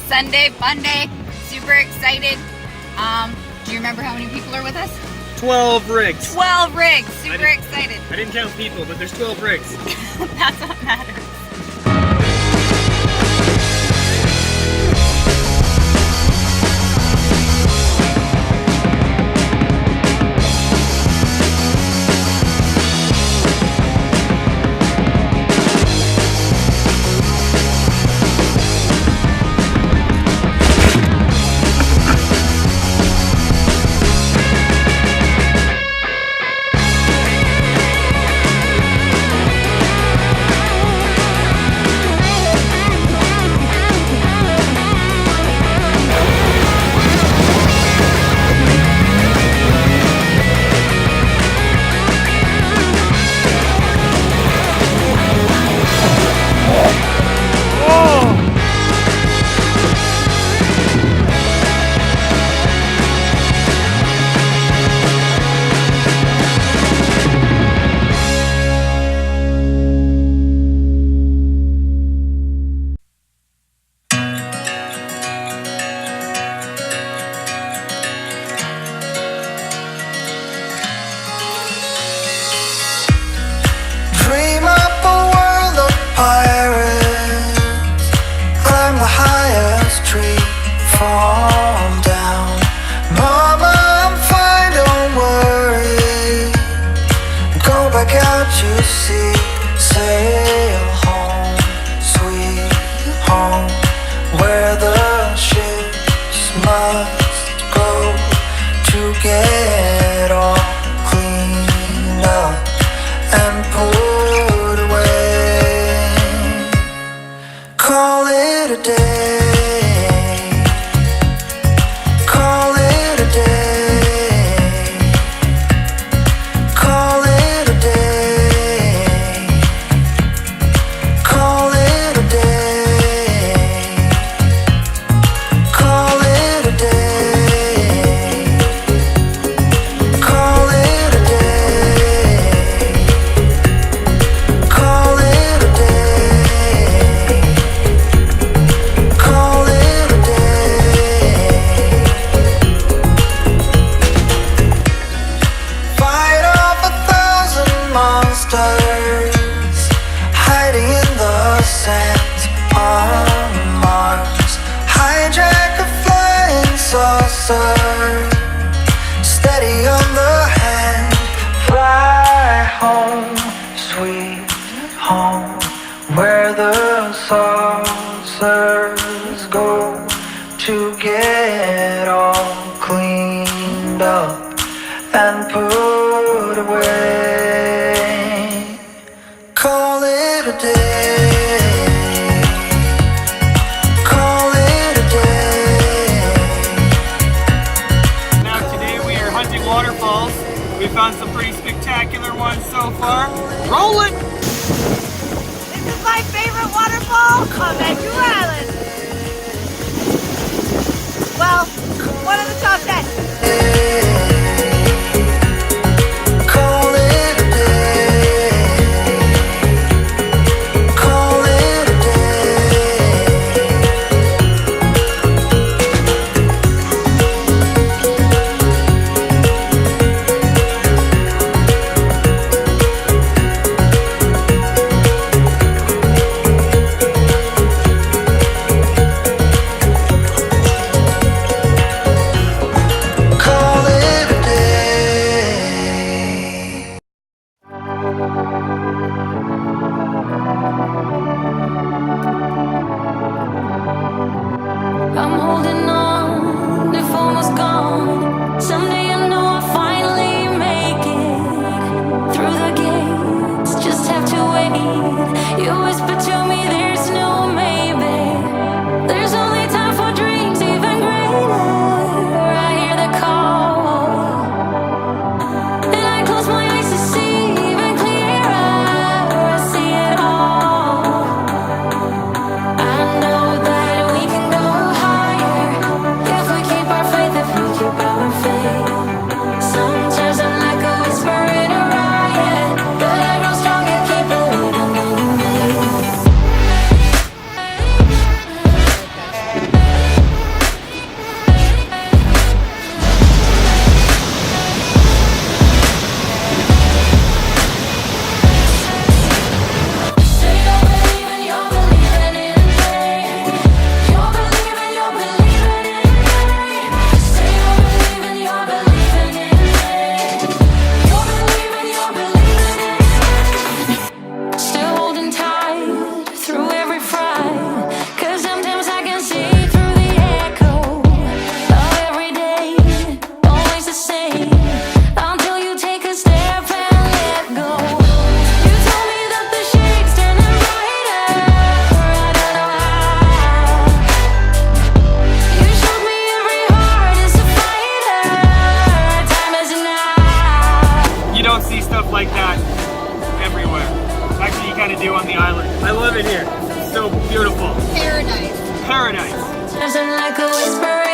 Sunday Funday. Super excited. Do you remember how many people are with us? 12 rigs. 12 rigs. Super excited. I didn't count people, but there's 12 rigs. That's what matters. Steady on the hand, fly home, sweet home, where the saucers go to get all cleaned up and put away. Call it a day. Waterfalls. We found some pretty spectacular ones so far. Roll it! This is my favorite waterfall on Vancouver Island. Well, one of the top 10. desperation.